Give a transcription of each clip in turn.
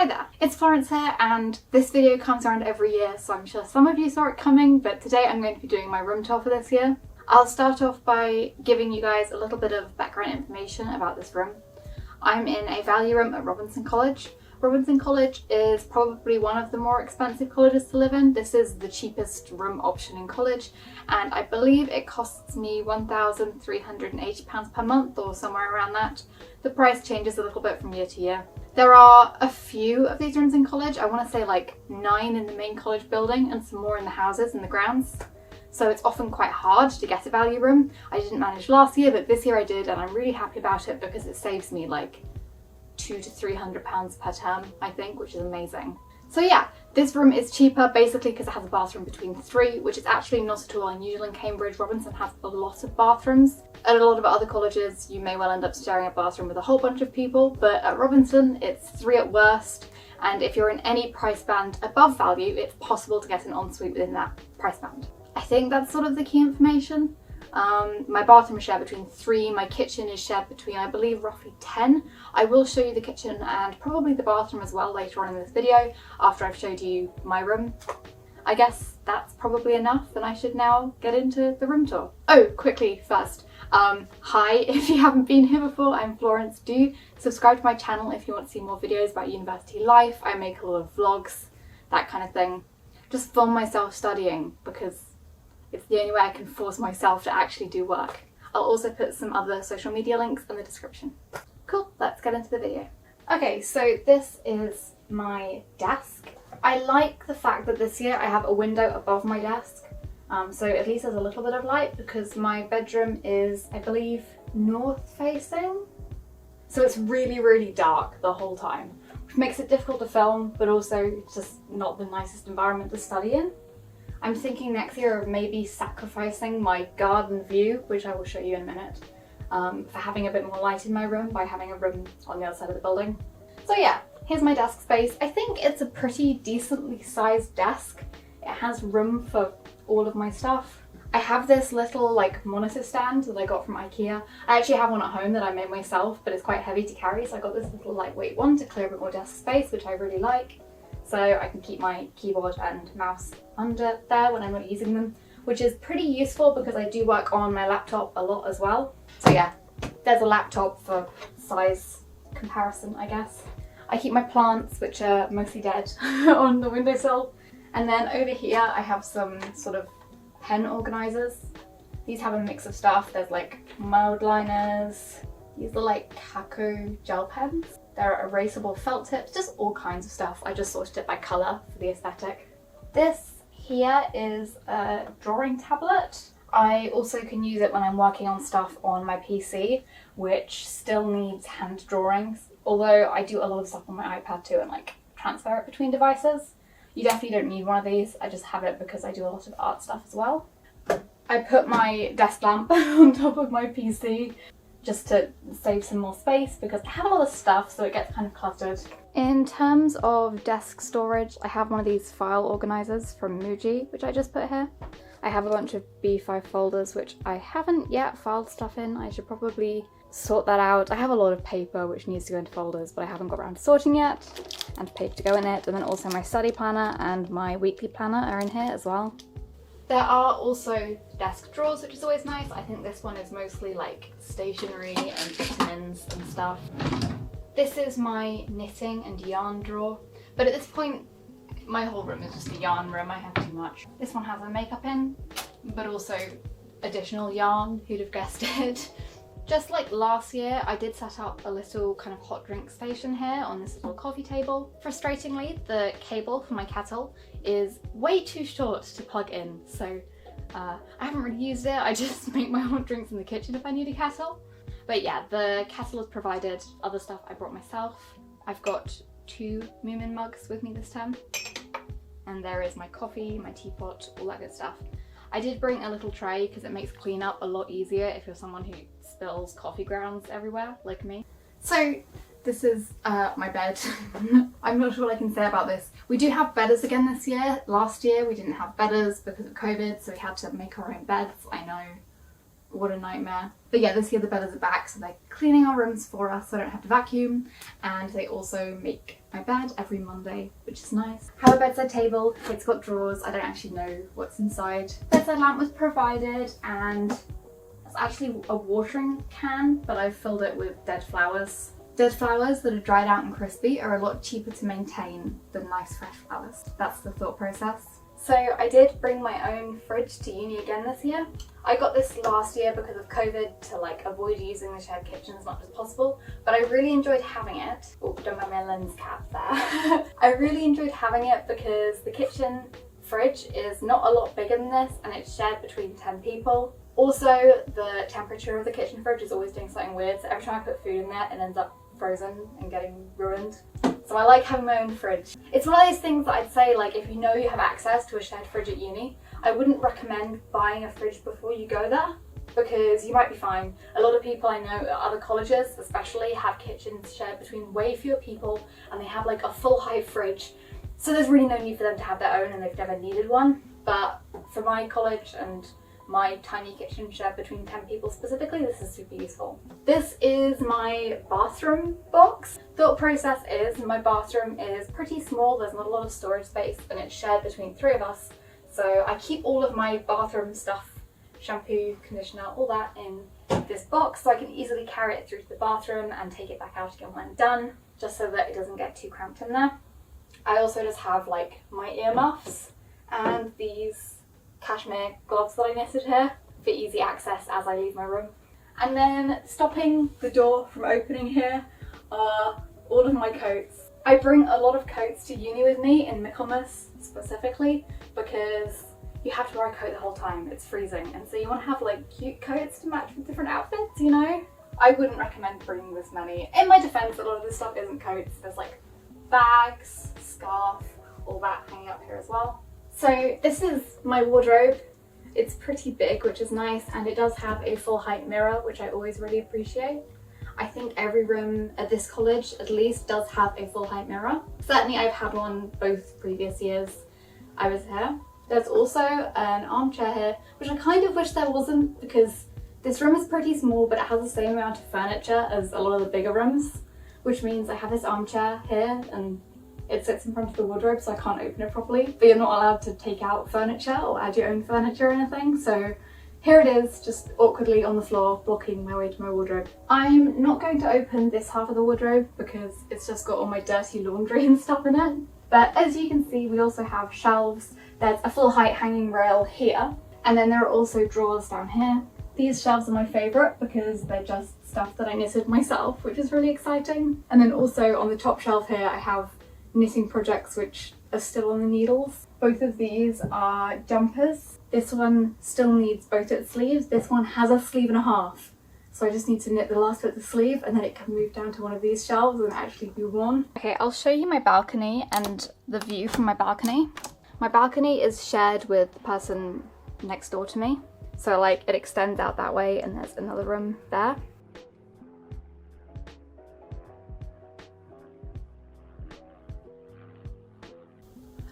Hi there, it's Florence here, and this video comes around every year, so I'm sure some of you saw it coming, but today I'm going to be doing my room tour for this year. I'll start off by giving you guys a little bit of background information about this room. I'm in a value room at Robinson College. Robinson College is probably one of the more expensive colleges to live in. This is the cheapest room option in college, and I believe it costs me £1,380 per month or somewhere around that. The price changes a little bit from year to year. There are a few of these rooms in college. I want to say like 9 in the main college building and some more in the houses and the grounds. So it's often quite hard to get a value room. I didn't manage last year, but this year I did, and I'm really happy about it because it saves me like £200 to £300 per term, I think, which is amazing. So yeah, this room is cheaper basically because it has a bathroom between 3, which is actually not at all unusual in Cambridge. Robinson has a lot of bathrooms. At a lot of other colleges, you may well end up sharing a bathroom with a whole bunch of people, but at Robinson, it's 3 at worst. And if you're in any price band above value, it's possible to get an ensuite within that price band. I think that's sort of the key information. My bathroom is shared between 3, my kitchen is shared between, I believe, roughly 10. I will show you the kitchen and probably the bathroom as well later on in this video, after I've showed you my room. I guess that's probably enough, and I should now get into the room tour. Oh, quickly first. Hi, if you haven't been here before, I'm Florence. Do subscribe to my channel if you want to see more videos about university life. I make a lot of vlogs, that kind of thing. Just film myself studying because it's the only way I can force myself to actually do work. I'll also put some other social media links in the description. Cool, let's get into the video. Okay, so this is my desk. I like the fact that this year I have a window above my desk. So at least there's a little bit of light because my bedroom is, I believe, north facing. So it's really, really dark the whole time, which makes it difficult to film, but also just not the nicest environment to study in. I'm thinking next year of maybe sacrificing my garden view, which I will show you in a minute, for having a bit more light in my room by having a room on the other side of the building. So yeah, here's my desk space. I think it's a pretty decently sized desk. It has room for all of my stuff. I have this little like monitor stand that I got from IKEA. I actually have one at home that I made myself, but it's quite heavy to carry, so I got this little lightweight one to clear a bit more desk space, which I really like. So I can keep my keyboard and mouse under there when I'm not using them, which is pretty useful because I do work on my laptop a lot as well. So yeah, there's a laptop for size comparison, I guess. I keep my plants, which are mostly dead, on the windowsill. And then over here I have some sort of pen organisers. These have a mix of stuff. There's like mild liners. These are like Kako gel pens. There are erasable felt tips, just all kinds of stuff. I just sorted it by colour for the aesthetic. This here is a drawing tablet. I also can use it when I'm working on stuff on my PC, which still needs hand drawings. Although I do a lot of stuff on my iPad too and like transfer it between devices. You definitely don't need one of these. I just have it because I do a lot of art stuff as well. I put my desk lamp on top of my PC just to save some more space because I have a lot of stuff, so it gets kind of cluttered. In terms of desk storage, I have one of these file organisers from Muji, which I just put here. I have a bunch of B5 folders, which I haven't yet filed stuff in. I should probably sort that out. I have a lot of paper which needs to go into folders, but I haven't got around to sorting yet, and paper to go in it. And then also my study planner and my weekly planner are in here as well. There are also desk drawers, which is always nice. I think this one is mostly like stationery and vitamins and stuff. This is my knitting and yarn drawer, but at this point my whole room is just a yarn room. I have too much. This one has a makeup in, but also additional yarn, who'd have guessed it. Just like last year, I did set up a little kind of hot drink station here on this little coffee table. Frustratingly, the cable for my kettle is way too short to plug in, so I haven't really used it. I just make my hot drinks in the kitchen if I need a kettle. But yeah, the kettle is provided. Other stuff I brought myself. I've got 2 Moomin mugs with me this time. And there is my coffee, my teapot, all that good stuff. I did bring a little tray because it makes cleanup a lot easier if you're someone who spills coffee grounds everywhere, like me. So this is my bed. I'm not sure what I can say about this. We do have bedders again this year. Last year we didn't have bedders because of COVID, so we had to make our own beds. I know, what a nightmare. But yeah, this year the Bellas are back, so they're cleaning our rooms for us so I don't have to vacuum, and they also make my bed every Monday, which is nice. Have a bedside table, it's got drawers, I don't actually know what's inside. Bedside lamp was provided, and it's actually a watering can, but I've filled it with dead flowers. Dead flowers that are dried out and crispy are a lot cheaper to maintain than nice fresh flowers. That's the thought process. So I did bring my own fridge to uni again this year. I got this last year because of COVID to like avoid using the shared kitchen as much as possible, but I really enjoyed having it. Oh, don't mind my lens cap there. I really enjoyed having it because the kitchen fridge is not a lot bigger than this and it's shared between 10 people. Also, the temperature of the kitchen fridge is always doing something weird, so every time I put food in there it ends up frozen and getting ruined. So I like having my own fridge. It's one of those things that I'd say, like, if you know you have access to a shared fridge at uni, I wouldn't recommend buying a fridge before you go there because you might be fine. A lot of people I know at other colleges especially have kitchens shared between way fewer people and they have like a full height fridge. So there's really no need for them to have their own and they've never needed one. But for my college and my tiny kitchen shared between 10 people specifically, this is super useful. This is my bathroom box. Thought process is my bathroom is pretty small, there's not a lot of storage space and it's shared between 3 of us. So I keep all of my bathroom stuff, shampoo, conditioner, all that in this box so I can easily carry it through to the bathroom and take it back out again when I'm done, just so that it doesn't get too cramped in there. I also just have like my earmuffs and these cashmere gloves that I knitted here for easy access as I leave my room. And then stopping the door from opening here are all of my coats. I bring a lot of coats to uni with me in Michaelmas specifically because you have to wear a coat the whole time, it's freezing, and so you want to have like cute coats to match with different outfits, you know? I wouldn't recommend bringing this many. In my defense, a lot of this stuff isn't coats, there's like bags, scarf, all that hanging up here as well. So this is my wardrobe. It's pretty big, which is nice, and it does have a full height mirror, which I always really appreciate. I think every room at this college at least does have a full height mirror. Certainly I've had one both previous years I was here. There's also an armchair here, which I kind of wish there wasn't because this room is pretty small, but it has the same amount of furniture as a lot of the bigger rooms, which means I have this armchair here and it sits in front of the wardrobe so I can't open it properly, but you're not allowed to take out furniture or add your own furniture or anything, so here it is, just awkwardly on the floor, blocking my way to my wardrobe. I'm not going to open this half of the wardrobe because it's just got all my dirty laundry and stuff in it, but as you can see we also have shelves. There's a full height hanging rail here, and then there are also drawers down here. These shelves are my favourite because they're just stuff that I knitted myself, which is really exciting. And then also on the top shelf here I have knitting projects which are still on the needles. Both of these are jumpers. This one still needs both its sleeves. This one has a sleeve and a half. So I just need to knit the last bit of the sleeve and then it can move down to one of these shelves and actually be worn. Okay, I'll show you my balcony and the view from my balcony. My balcony is shared with the person next door to me. So like it extends out that way and there's another room there.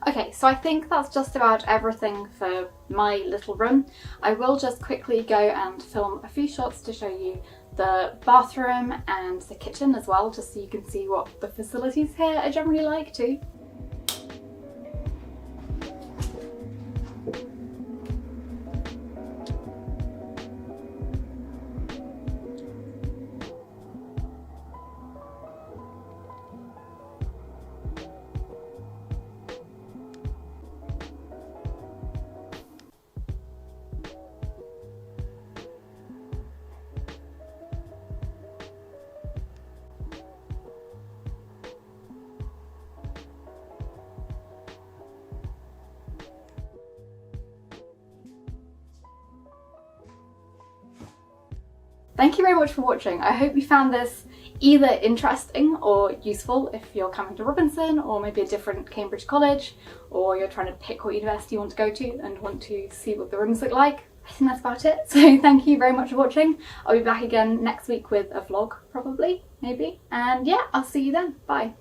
Okay, so I think that's just about everything for my little room. I will just quickly go and film a few shots to show you the bathroom and the kitchen as well, just so you can see what the facilities here are generally like too. Thank you very much for watching. I hope you found this either interesting or useful if you're coming to Robinson or maybe a different Cambridge college, or you're trying to pick what university you want to go to and want to see what the rooms look like. I think that's about it. So thank you very much for watching. I'll be back again next week with a vlog probably, maybe. And yeah, I'll see you then. Bye.